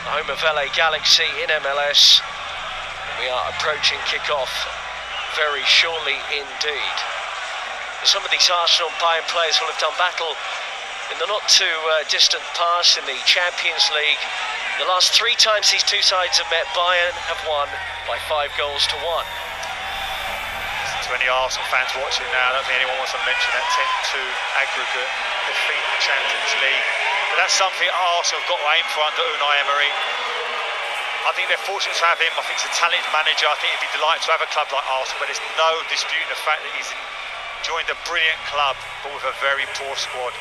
home of LA Galaxy in MLS. We are approaching kick-off very shortly indeed. Some of these Arsenal and Bayern players will have done battle in the not too distant past in the Champions League. The last 3 times these two sides have met, Bayern have won by 5 goals to 1. To any Arsenal fans watching now, I don't think anyone wants to mention that 10-2 aggregate defeat in the Champions League. But that's something Arsenal have got to aim for under Unai Emery. I think they're fortunate to have him. I think he's a talented manager. I think he'd be delighted to have a club like Arsenal, but there's no disputing the fact that he's joined a brilliant club, but with a very poor squad.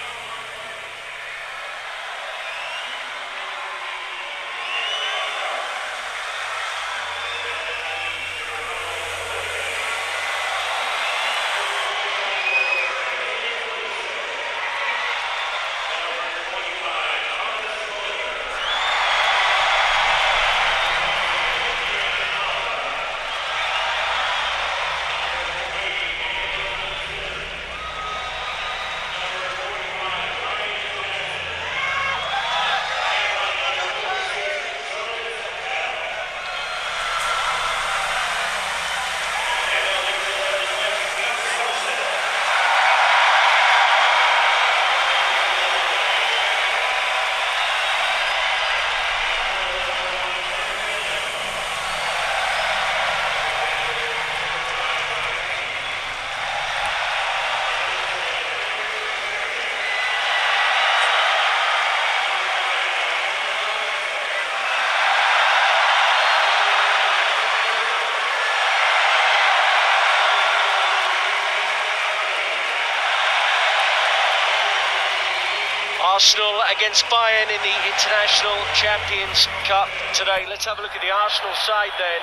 Arsenal against Bayern in the International Champions Cup today. Let's have a look at the Arsenal side then.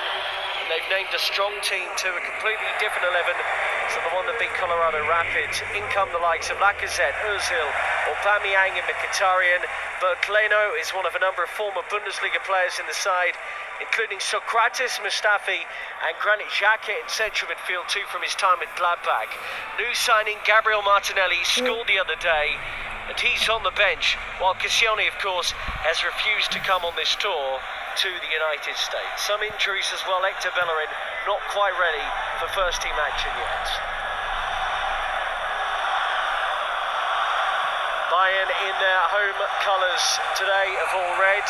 They've named a strong team to a completely different 11 to the one that beat Colorado Rapids. In come the likes of Lacazette, Ozil, Aubameyang and Mkhitaryan. Bertleno is one of a number of former Bundesliga players in the side, including Socrates Mustafi and Granit Xhaka in central midfield too from his time at Gladbach. New signing Gabriel Martinelli scored the other day, and he's on the bench, while Koscielny, of course, has refused to come on this tour to the United States. Some injuries as well. Hector Bellerin not quite ready for first-team action yet. Bayern in their home colours today of all red.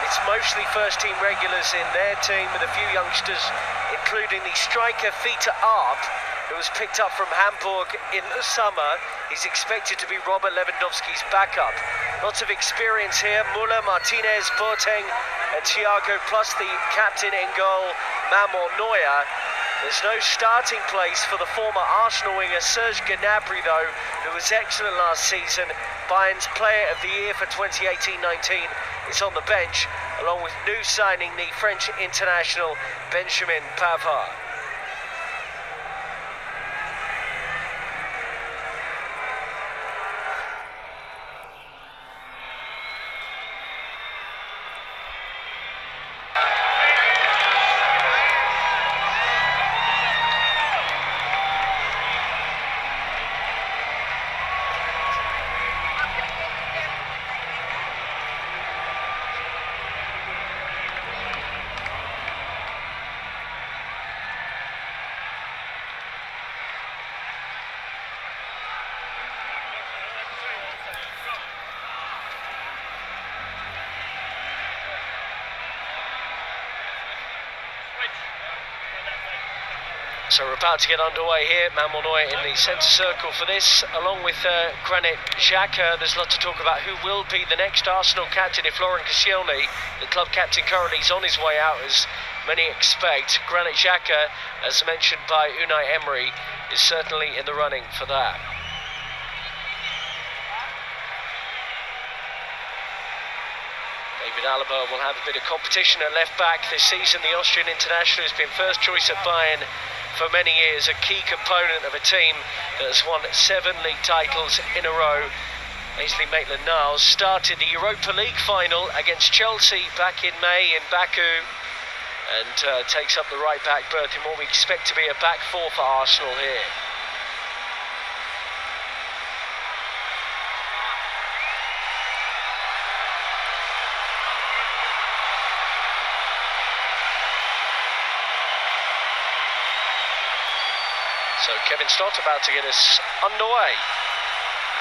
It's mostly first-team regulars in their team, with a few youngsters, including the striker Fita Arp, who was picked up from Hamburg in the summer. He's expected to be Robert Lewandowski's backup. Lots of experience here. Müller, Martinez, Boateng and Thiago, plus the captain in goal, Manuel Neuer. There's no starting place for the former Arsenal winger Serge Gnabry, though, who was excellent last season. Bayern's Player of the Year for 2018-19 is on the bench, along with new signing the French international Benjamin Pavard. So we're about to get underway here. Manuel Neuer in the centre circle for this, along with Granit Xhaka. There's a lot to talk about who will be the next Arsenal captain if Laurent Koscielny, the club captain, currently is on his way out, as many expect. Granit Xhaka, as mentioned by Unai Emery, is certainly in the running for that. David Alaba will have a bit of competition at left back this season. The Austrian international has been first choice at Bayern for many years, a key component of a team that has won 7 league titles in a row. Ainsley Maitland-Niles started the Europa League final against Chelsea back in May in Baku, and takes up the right back berth in what we expect to be a back four for Arsenal here. So Kevin Stott about to get us underway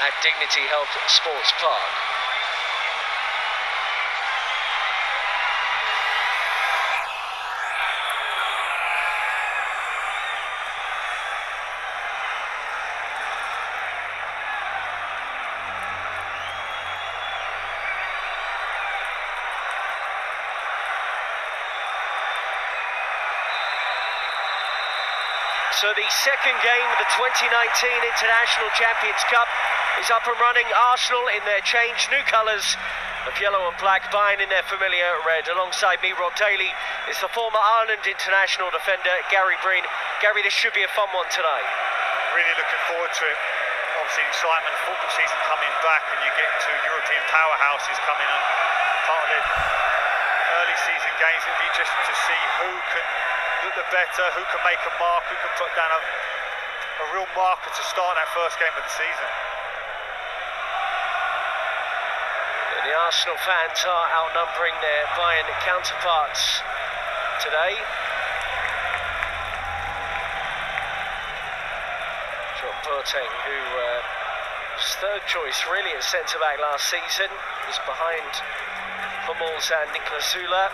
at Dignity Health Sports Park. So the second game of the 2019 International Champions Cup is up and running. Arsenal in their changed new colours of yellow and black, Bayern in their familiar red. Alongside me, Rob Daly, is the former Ireland international defender, Gary Breen. Gary, this should be a fun one tonight. Really looking forward to it. Obviously, excitement of football season coming back, and you get into European powerhouses coming on. Part of the early season games, it'll be interesting to see who can look the better, who can make a mark, who can put down a real marker to start that first game of the season. The Arsenal fans are outnumbering their Bayern counterparts today. John Boateng, who was third choice really at centre-back last season, was behind Hummels and Niklas Zula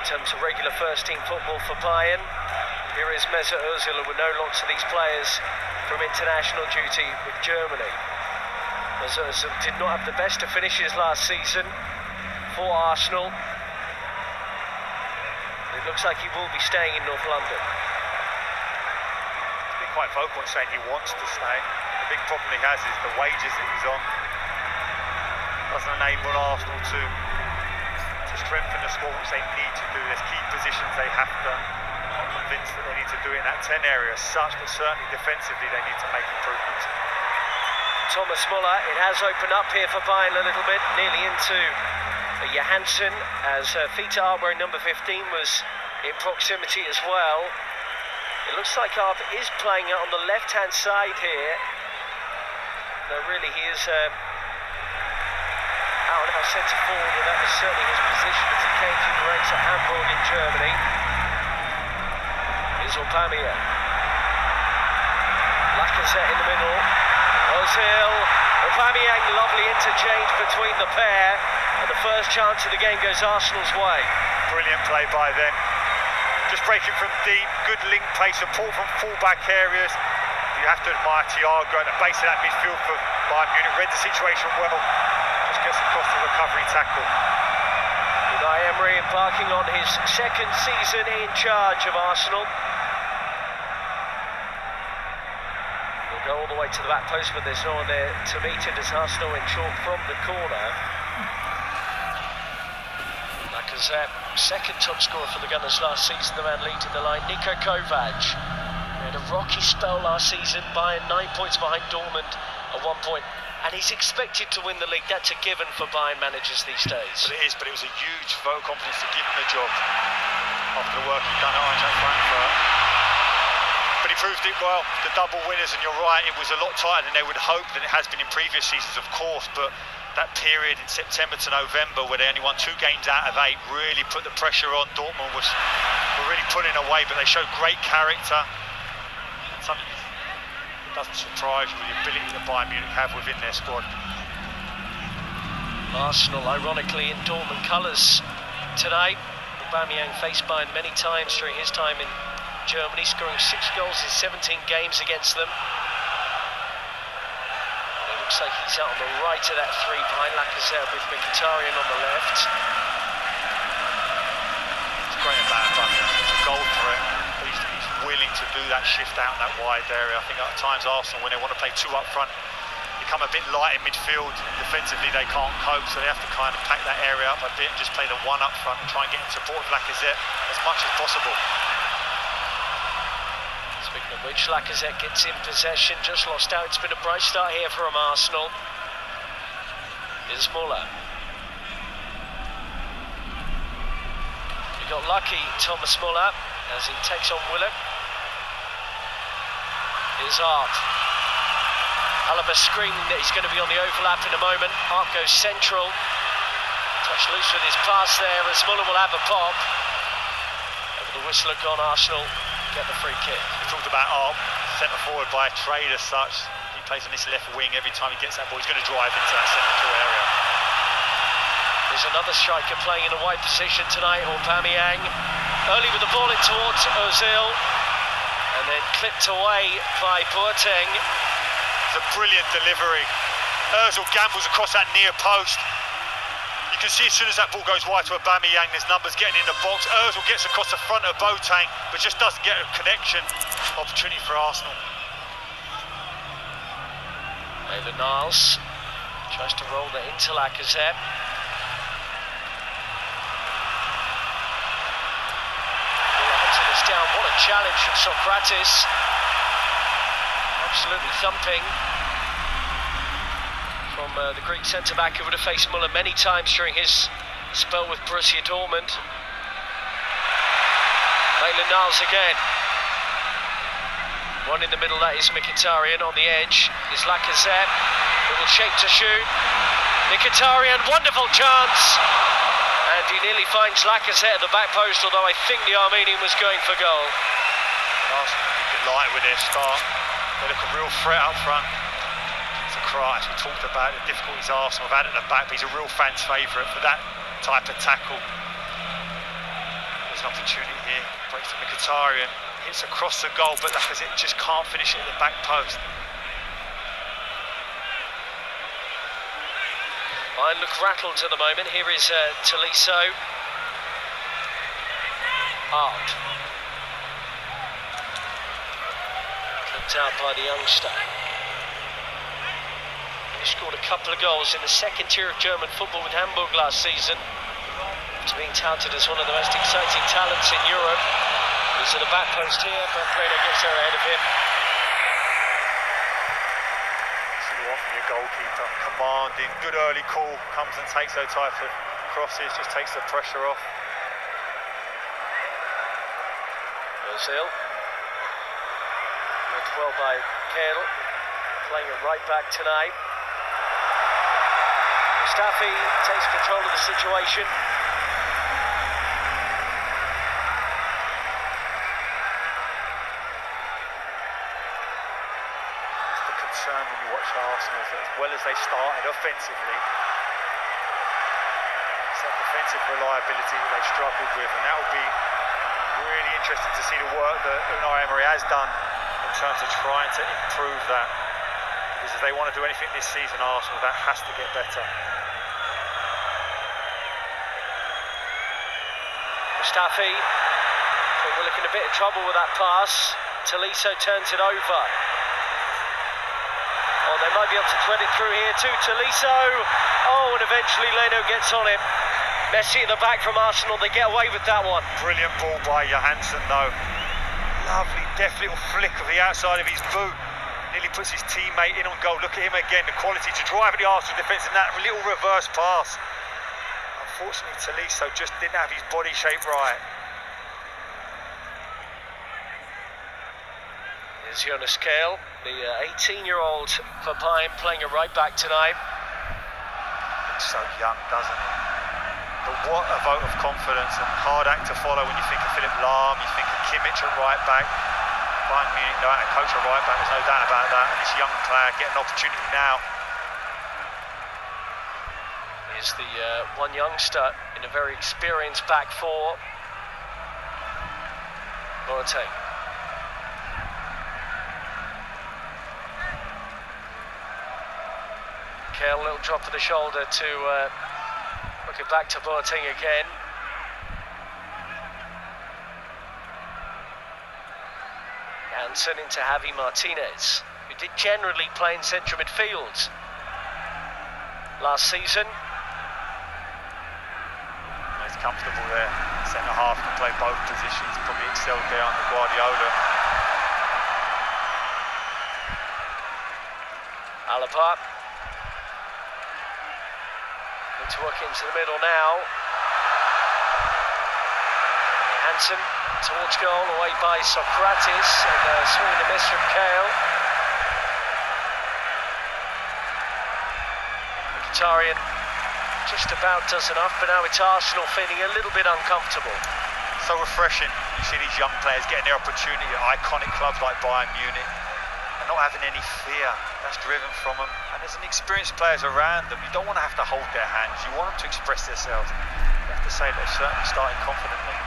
in terms of regular first-team football for Bayern. Here is Mesut Ozil, who would know lots of these players from international duty with Germany. Mesut Ozil did not have the best of finishes last season for Arsenal. It looks like he will be staying in North London. He's been quite vocal in saying he wants to stay. The big problem he has is the wages that he's on. Doesn't enable Arsenal to strengthen the squad, which they need to do. There's key positions they have to. I'm convinced that they need to do it in that 10 area as such, but certainly defensively they need to make improvements. Thomas Muller, it has opened up here for Bayern a little bit, nearly into Johansson, as Fita Arbor, number 15, was in proximity as well. It looks like Arp is playing it on the left-hand side here. No, really, he is out now centre forward, and that was certainly his position as he came through the ranks at Hamburg in Germany. Here's Aubameyang. Lacazette in the middle. Ozil. Aubameyang, lovely interchange between the pair, and the first chance of the game goes Arsenal's way. Brilliant play by them. Just breaking from deep, good link play, support from full-back areas. You have to admire Thiago at the base of that midfield for Bayern Munich. Read the situation well. Gets across the recovery tackle. Unai Emery embarking on his second season in charge of Arsenal. We'll go all the way to the back post, but there's no one there to meet it as Arsenal in chalk from the corner. Lacazette, second top scorer for the Gunners last season, the man leading the line. Niko Kovac had a rocky spell last season, Bayern 9 points behind Dortmund at 1 point. And he's expected to win the league. That's a given for Bayern managers these days. But it is, but it was a huge vote of confidence to give him the job after the work he'd done at Eintracht Frankfurt. But he proved it well, the double winners, and you're right, it was a lot tighter than they would hope than it has been in previous seasons, of course, but that period in September to November where they only won 2 games out of 8 really put the pressure on. Dortmund were really pulling away, but they showed great character. Something doesn't surprise you with the ability that Bayern Munich have within their squad. Arsenal, ironically, in Dortmund colours today. Aubameyang faced Bayern many times during his time in Germany, scoring 6 goals in 17 games against them. It looks like he's out on the right of that 3 behind Lacazette with Mkhitaryan on the left. It's great about Aubameyang. It's a goal threat. He's willing to do that shift out in that wide area. I think at times Arsenal, when they want to play 2 up front, become a bit light in midfield. Defensively they can't cope, so they have to kind of pack that area up a bit and just play the 1 up front and try and get in support of Lacazette as much as possible. Speaking of which, Lacazette gets in possession, just lost out. It's been a bright start here from Arsenal. Here's Muller. He got lucky, Thomas Muller, as he takes on Willock. Here's Arp. Alaba screaming that he's going to be on the overlap in a moment. Arp goes central. Touch loose with his pass there as Muller will have a pop. Over the whistle had gone, Arsenal get the free kick. We talked about centre forward by trade as such. He plays on this left wing. Every time he gets that ball, he's going to drive into that central area. There's another striker playing in a wide position tonight, Aubameyang. Early with the ball in towards Ozil, and then clipped away by Boateng. It's a brilliant delivery. Ozil gambles across that near post. You can see as soon as that ball goes wide to Aubameyang, there's numbers getting in the box. Ozil gets across the front of Boateng, but just doesn't get a connection. Opportunity for Arsenal. Niles tries to roll that into Lacazette. Down. What a challenge from Socrates. Absolutely thumping from the Greek centre-back who would have faced Muller many times during his spell with Borussia Dortmund. Maitland-Niles again. One in the middle, that is Mkhitaryan. On the edge is Lacazette. Little shape to shoot. Mkhitaryan, wonderful chance. And he nearly finds Lacazette at the back post, although I think the Armenian was going for goal. Arsenal will be delighted with their start. They look a real threat up front. It's a cry, as we talked about, the difficulties Arsenal have had at the back, but he's a real fan's favourite for that type of tackle. There's an opportunity here. Breaks to Mkhitaryan. Hits across the goal, but Lacazette just can't finish it at the back post. Bayern look rattled at the moment. Here is Tolisso. Up. Clipped out by the youngster. He scored a couple of goals in the second tier of German football with Hamburg last season. He's being touted as one of the most exciting talents in Europe. He's at the back post here, but Breno gets there ahead of him. Your goalkeeper, commanding, good early call, comes and takes those types of crosses, just takes the pressure off. Ozil. Worked well by Kale, playing it right back tonight. Mustafi takes control of the situation. When you watch Arsenal, as well as they started offensively, it's that defensive reliability that they struggled with, and that will be really interesting to see the work that Unai Emery has done in terms of trying to improve that. Because if they want to do anything this season, Arsenal, that has to get better. Mustafi, we're looking a bit of trouble with that pass. Tolisso turns it over. Oh, they might be able to thread it through here too. Tolisso. Oh, and eventually Leno gets on him. Messi at the back from Arsenal. They get away with that one. Brilliant ball by Johansson, though. Lovely, deft little flick of the outside of his boot. Nearly puts his teammate in on goal. Look at him again. The quality to drive at the Arsenal defence in that little reverse pass. Unfortunately, Tolisso just didn't have his body shape right. Here's Jonas Kale, the 18-year-old for Bayern, playing a right back tonight. Looks so young, doesn't it? But what a vote of confidence, and hard act to follow when you think of Philipp Lahm, you think of Kimmich at right back. Bayern Munich know how to coach a right back, there's no doubt about that. And this young player getting an opportunity now. Here's the one youngster in a very experienced back four. Boateng. Kale, little drop of the shoulder to look it back to Boateng again. Janssen into Javi Martinez, who did generally play in central midfield last season. He's comfortable there. Centre half can play both positions, probably excelled there under Guardiola. Alaba. To work into the middle now. Hansen towards goal, away by Socrates, and swing and a miss from Kale. Mkhitaryan just about does enough, but now it's Arsenal feeling a little bit uncomfortable. So refreshing. You see these young players getting their opportunity at iconic clubs like Bayern Munich and not having any fear that's driven from them. And there's an experienced players around them. You don't want to have to hold their hands. You want them to express themselves. You have to say they're certainly starting confidently.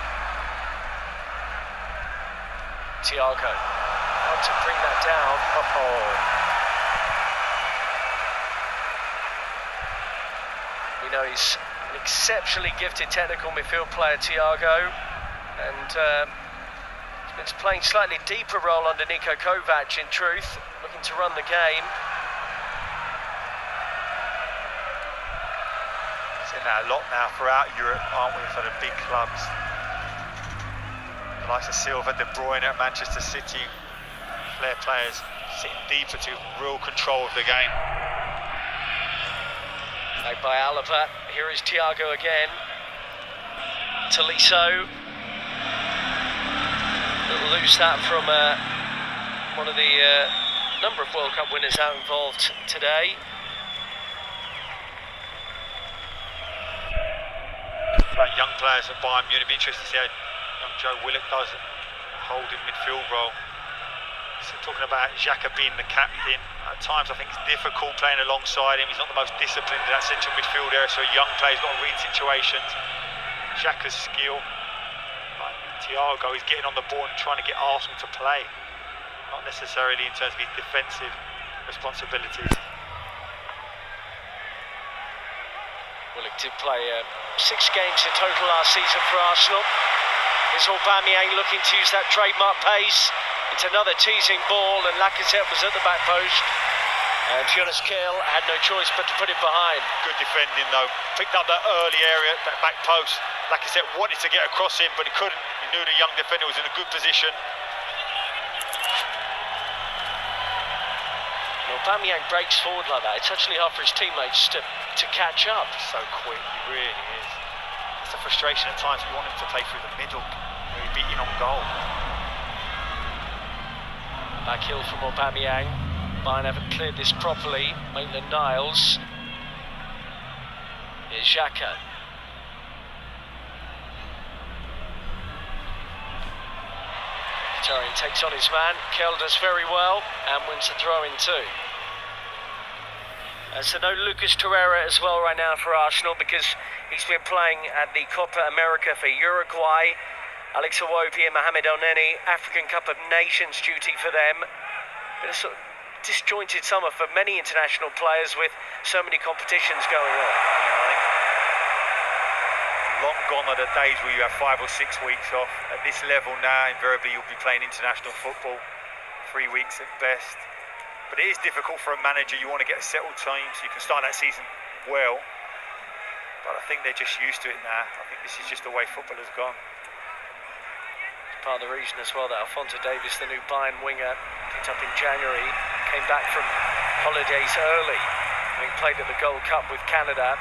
Thiago, how to bring that down. We know he's an exceptionally gifted technical midfield player, Thiago, and he's been playing slightly deeper role under Niko Kovac, in truth, looking to run the game. Seeing that a lot now throughout Europe, aren't we, for the big clubs. The likes of Silva, De Bruyne at Manchester City, flair players sitting deeper to real control of the game. Back by Alaba, here is Thiago again. Tolisso. They'll lose that from one of the number of World Cup winners out involved today. About young players at Bayern Munich, be interested to see how young Joe Willock does holding midfield role. So talking about Xhaka being the captain, at times I think it's difficult playing alongside him. He's not the most disciplined in that central midfield area, so a young player's got to read situations. Xhaka's skill, like Thiago, is getting on the ball and trying to get Arsenal to play, not necessarily in terms of his defensive responsibilities. Willock did play 6 games in total last season for Arsenal. Here's Aubameyang looking to use that trademark pace. It's another teasing ball, and Lacazette was at the back post. And Jonas Kehl had no choice but to put it behind. Good defending though. Picked up that early area, that back post. Lacazette wanted to get across him, but he couldn't. He knew the young defender was in a good position. And Aubameyang breaks forward like that. It's actually hard for his teammates to catch up. So quick, he really is. It's the frustration at times. You want him to play through the middle, where he beat in on goal. Back heel from Aubameyang. Bayern haven't cleared this properly. Maitland-Niles. Here's Xhaka. Mkhitaryan takes on his man. Kehl does very well and wins the throw-in too. So no Lucas Torreira as well right now for Arsenal, because he's been playing at the Copa America for Uruguay. Alex Iwobi and Mohamed El-Neni, African Cup of Nations duty for them. Been a sort of disjointed summer for many international players with so many competitions going on. Long gone are the days where you have 5 or 6 weeks off. At this level now, invariably you'll be playing international football, 3 weeks at best. But it is difficult for a manager. You want to get a settled team so you can start that season well. But I think they're just used to it now. I think this is just the way football has gone. Part of the reason as well that Alphonso Davies, the new Bayern winger, picked up in January, came back from holidays early, having played at the Gold Cup with Canada.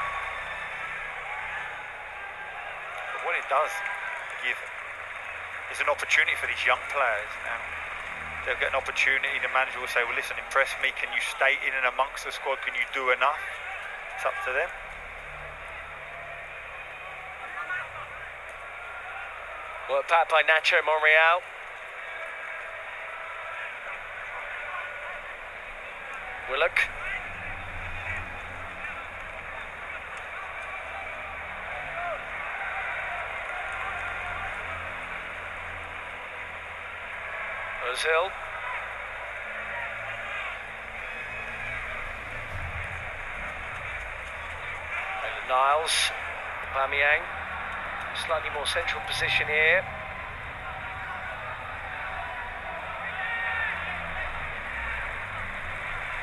But what it does give is an opportunity for these young players. Now, they'll get an opportunity, the manager will say, well listen, impress me, can you stay in and amongst the squad, can you do enough? It's up to them. Work back by Nacho Monreal. Willock. Ozil. Niles. Aubameyang. Slightly more central position here.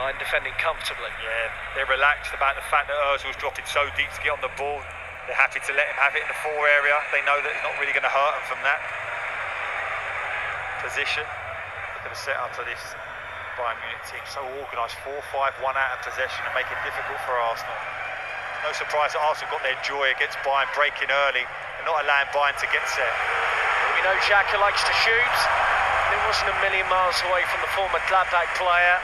Bayern defending comfortably. Yeah, they're relaxed about the fact that Ozil's dropping so deep to get on the ball. They're happy to let him have it in the 4 area. They know that it's not really going to hurt them from that position. Look at the setup of this Bayern Munich team. So organised, 4-5-1 out of possession and make it difficult for Arsenal. No surprise that Arsenal got their joy against Bayern breaking early and not allowing Bayern to get set. We know Xhaka likes to shoot, and it wasn't a million miles away from the former Gladbach player.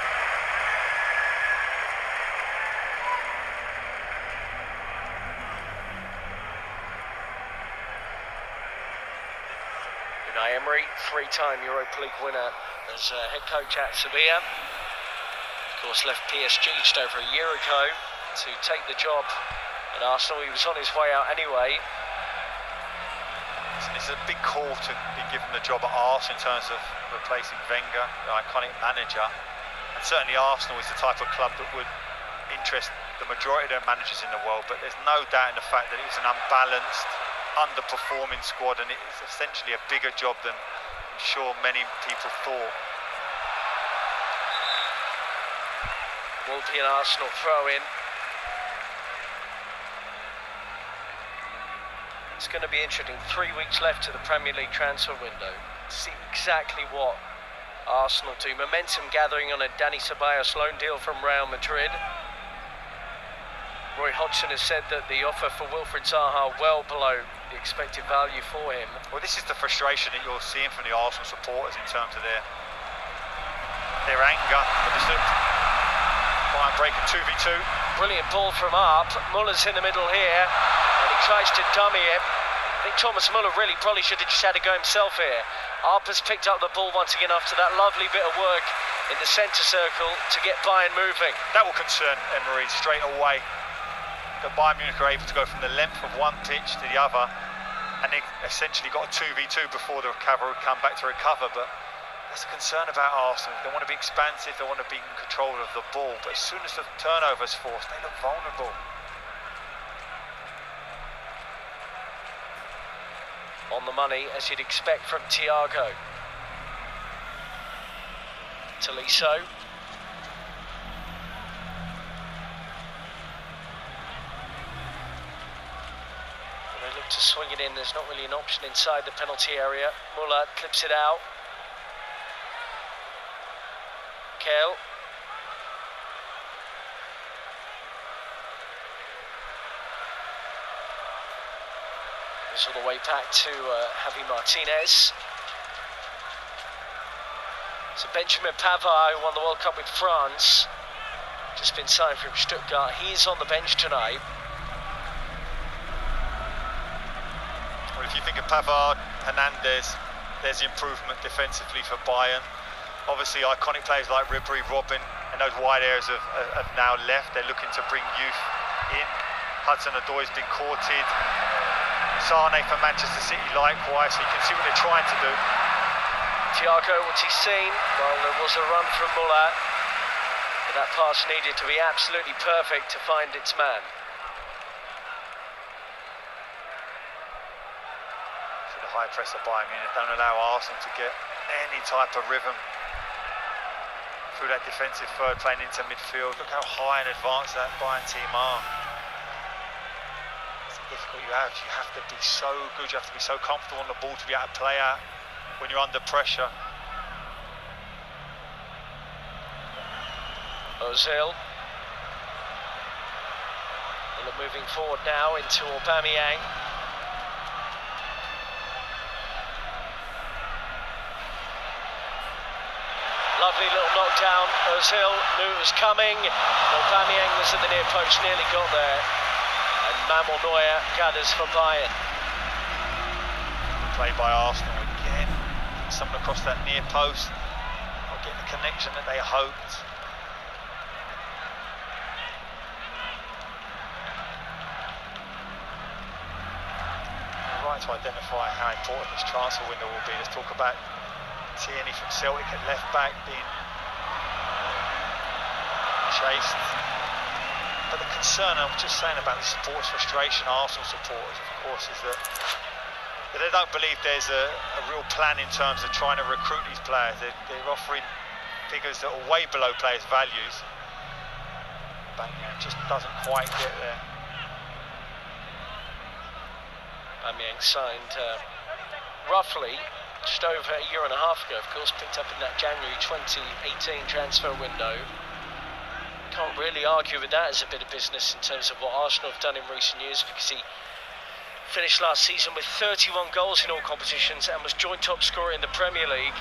Unai Emery, three-time Europa League winner as head coach at Sevilla. Of course, left PSG just over a year ago to take the job at Arsenal. He was on his way out anyway. It's a big call to be given the job at Arsenal in terms of replacing Wenger, the iconic manager. And certainly Arsenal is the type of club that would interest the majority of their managers in the world, but there's no doubt in the fact that it was an unbalanced, underperforming squad, and it is essentially a bigger job than I'm sure many people thought. Will be an Arsenal throw-in. It's going to be interesting. 3 weeks left to the Premier League transfer window. See exactly what Arsenal do. Momentum gathering on a Dani Ceballos loan deal from Real Madrid. Roy Hodgson has said that the offer for Wilfried Zaha well below the expected value for him. Well, this is the frustration that you're seeing from the Arsenal supporters in terms of their anger. But this looked Bayern breaking 2v2. Brilliant ball from Arp. Muller's in the middle here, and he tries to dummy it. I think Thomas Muller really probably should have just had to go himself here. Arp has picked up the ball once again after that lovely bit of work in the centre circle to get Bayern moving. That will concern Emery straight away. That Bayern Munich are able to go from the length of one pitch to the other, and they essentially got a 2v2 before the recovery would come back to recover. But that's a concern about Arsenal. They want to be expansive, they want to be in control of the ball, but as soon as the turnover's forced, they look vulnerable. On the money, as you'd expect from Thiago. Tolisso. They look to swing it in. There's not really an option inside the penalty area. Muller clips it out. Kale. Goes all the way back to Javi Martinez. So Benjamin Pavard, who won the World Cup with France, just been signed from Stuttgart. He's on the bench tonight. Well, if you think of Pavard, Hernandez, there's the improvement defensively for Bayern. Obviously, iconic players like Ribéry, Robben, and those wide areas have now left. They're looking to bring youth in. Hudson-Odoi's been courted. Sane for Manchester City likewise, so you can see what they're trying to do. Thiago, what's he seen? Well, there was a run from Muller, but that pass needed to be absolutely perfect to find its man. So the high press of Bayern Munich don't allow Arsenal to get any type of rhythm through that defensive third, playing into midfield. Look how high and advanced that Bayern team are. It's difficult you have to be so good, you have to be so comfortable on the ball to be able to play out when you're under pressure. Ozil. Muller moving forward now into Aubameyang. Lovely little knockdown. Ozil knew it was coming. Aubameyang was at the near post, nearly got there. And Manuel Neuer gathers for Bayern. Play by Arsenal again. Someone across that near post. Not getting the connection that they hoped. You're right to identify how important this transfer window will be. Let's talk about Tierney from Celtic at left back being chased. But the concern, I'm just saying about the supporters' frustration, Arsenal supporters, of course, is that they don't believe there's a real plan in terms of trying to recruit these players. They're offering figures that are way below players' values. Aubameyang just doesn't quite get there. Aubameyang signed roughly just over a year and a half ago, of course, picked up in that January 2018 transfer window. Can't really argue with that as a bit of business in terms of what Arsenal have done in recent years, because he finished last season with 31 goals in all competitions and was joint top scorer in the Premier League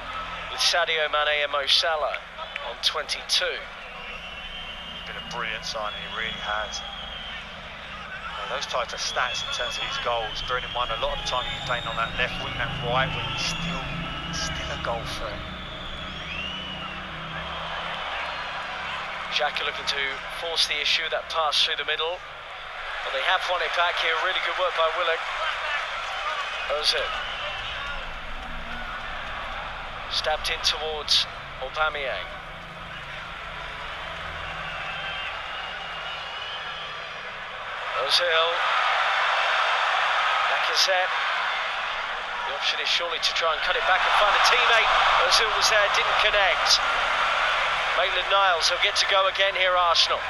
with Sadio Mane and Mo Salah on 22. Been a brilliant signing, he really has. Those types of stats in terms of his goals, bearing in mind a lot of the time he's playing on that left wing, that right wing, he's still a goal threat. Xhaka looking to force the issue, that pass through the middle. But they have won it back here. Really good work by Willock. Ozil. Stabbed in towards Aubameyang. Ozil. Lacazette. The option is surely to try and cut it back and find a teammate. Ozil was there, didn't connect. Maitland-Niles, he'll get to go again here, Arsenal.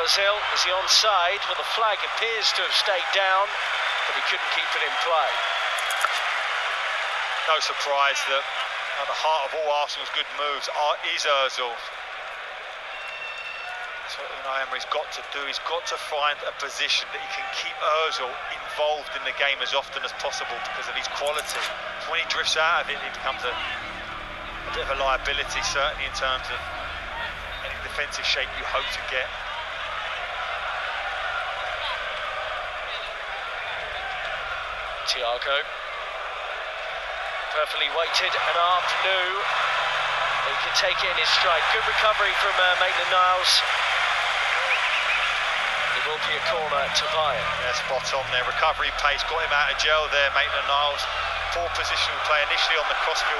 Ozil, is he onside? Well, the flag appears to have stayed down, but he couldn't keep it in play. No surprise that at the heart of all Arsenal's good moves is Ozil. That's what Unai Emery's got to do. He's got to find a position that he can keep Ozil involved in the game as often as possible because of his quality. So when he drifts out of it, he becomes a bit of a liability, certainly in terms of any defensive shape you hope to get. Thiago. Perfectly weighted and up, New. He can take it in his stride. Good recovery from Maitland-Niles. It will be a corner to Bayern. Yeah, spot on there. Recovery pace got him out of jail there, Maitland-Niles. Poor positional play initially on the crossfield.